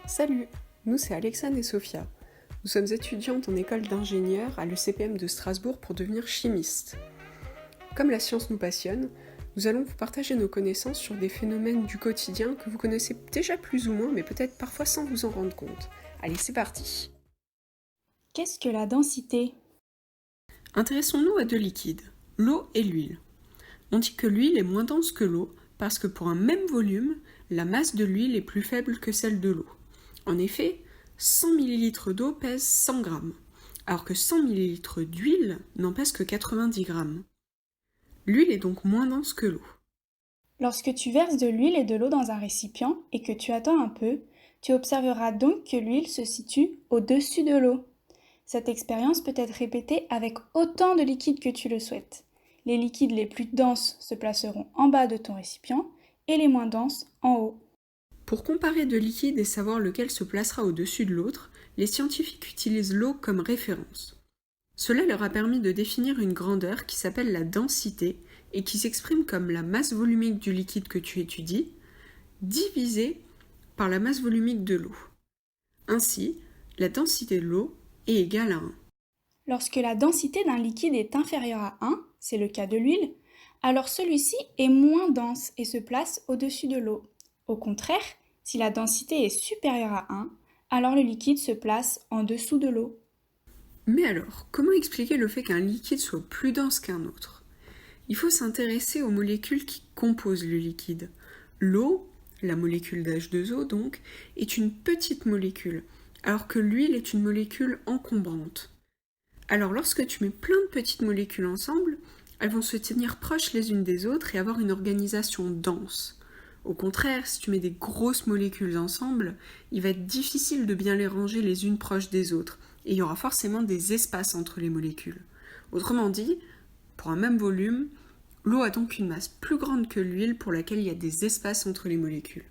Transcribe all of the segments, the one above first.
Salut, nous c'est Alexandre et Sophia. Nous sommes étudiantes en école d'ingénieur à l'ECPM de Strasbourg pour devenir chimistes. Comme la science nous passionne, nous allons vous partager nos connaissances sur des phénomènes du quotidien que vous connaissez déjà plus ou moins, mais peut-être parfois sans vous en rendre compte. Allez, c'est parti! Qu'est-ce que la densité ? Intéressons-nous à deux liquides, l'eau et l'huile. On dit que l'huile est moins dense que l'eau parce que pour un même volume, la masse de l'huile est plus faible que celle de l'eau. En effet, 100 ml d'eau pèse 100 g, alors que 100 ml d'huile n'en pèse que 90 g. L'huile est donc moins dense que l'eau. Lorsque tu verses de l'huile et de l'eau dans un récipient et que tu attends un peu, tu observeras donc que l'huile se situe au-dessus de l'eau. Cette expérience peut être répétée avec autant de liquide que tu le souhaites. Les liquides les plus denses se placeront en bas de ton récipient et les moins denses en haut. Pour comparer deux liquides et savoir lequel se placera au-dessus de l'autre, les scientifiques utilisent l'eau comme référence. Cela leur a permis de définir une grandeur qui s'appelle la densité et qui s'exprime comme la masse volumique du liquide que tu étudies, divisée par la masse volumique de l'eau. Ainsi, la densité de l'eau est égale à 1. Lorsque la densité d'un liquide est inférieure à 1, c'est le cas de l'huile, alors celui-ci est moins dense et se place au-dessus de l'eau. Au contraire, si la densité est supérieure à 1, alors le liquide se place en dessous de l'eau. Mais alors, comment expliquer le fait qu'un liquide soit plus dense qu'un autre ? Il faut s'intéresser aux molécules qui composent le liquide. L'eau, la molécule d'H2O donc, est une petite molécule, alors que l'huile est une molécule encombrante. Alors lorsque tu mets plein de petites molécules ensemble, elles vont se tenir proches les unes des autres et avoir une organisation dense. Au contraire, si tu mets des grosses molécules ensemble, il va être difficile de bien les ranger les unes proches des autres, et il y aura forcément des espaces entre les molécules. Autrement dit, pour un même volume, l'eau a donc une masse plus grande que l'huile pour laquelle il y a des espaces entre les molécules.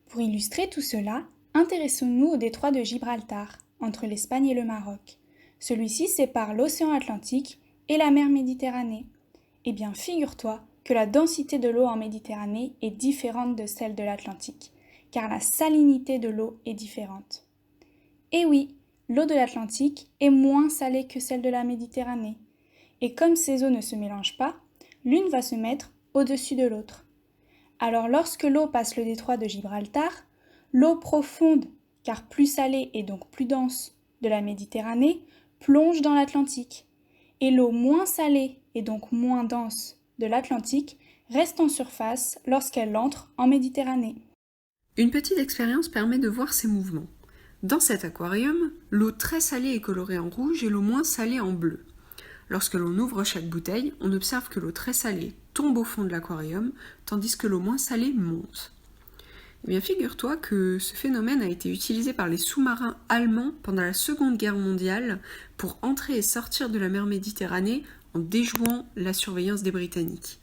Pour illustrer tout cela, intéressons-nous au détroit de Gibraltar, entre l'Espagne et le Maroc. Celui-ci sépare l'océan Atlantique et la mer Méditerranée. Eh bien, figure-toi que la densité de l'eau en Méditerranée est différente de celle de l'Atlantique, car la salinité de l'eau est différente. Et oui, l'eau de l'Atlantique est moins salée que celle de la Méditerranée. Et comme ces eaux ne se mélangent pas, l'une va se mettre au-dessus de l'autre. Alors lorsque l'eau passe le détroit de Gibraltar, l'eau profonde, car plus salée et donc plus dense, de la Méditerranée, plonge dans l'Atlantique. Et l'eau moins salée et donc moins dense de l'Atlantique reste en surface lorsqu'elle entre en Méditerranée. Une petite expérience permet de voir ces mouvements. Dans cet aquarium, l'eau très salée est colorée en rouge et l'eau moins salée en bleu. Lorsque l'on ouvre chaque bouteille, on observe que l'eau très salée tombe au fond de l'aquarium, tandis que l'eau moins salée monte. Eh bien, figure-toi que ce phénomène a été utilisé par les sous-marins allemands pendant la Seconde Guerre mondiale pour entrer et sortir de la mer Méditerranée en déjouant la surveillance des Britanniques.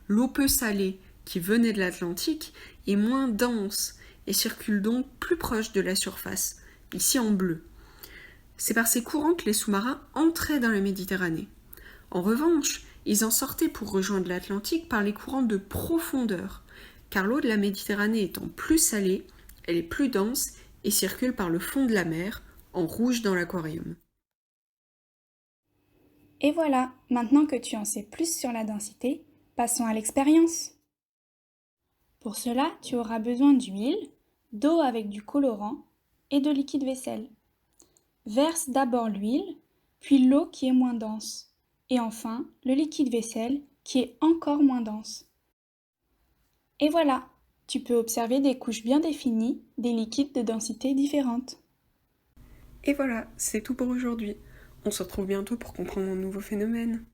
L'eau peu salée, qui venait de l'Atlantique, est moins dense et circule donc plus proche de la surface, ici en bleu. C'est par ces courants que les sous-marins entraient dans la Méditerranée. En revanche, ils en sortaient pour rejoindre l'Atlantique par les courants de profondeur, car l'eau de la Méditerranée étant plus salée, elle est plus dense et circule par le fond de la mer, en rouge dans l'aquarium. Et voilà, maintenant que tu en sais plus sur la densité, passons à l'expérience. Pour cela, tu auras besoin d'huile, d'eau avec du colorant et de liquide vaisselle. Verse d'abord l'huile, puis l'eau qui est moins dense, et enfin le liquide vaisselle qui est encore moins dense. Et voilà, tu peux observer des couches bien définies, des liquides de densité différentes. Et voilà, c'est tout pour aujourd'hui. On se retrouve bientôt pour comprendre un nouveau phénomène.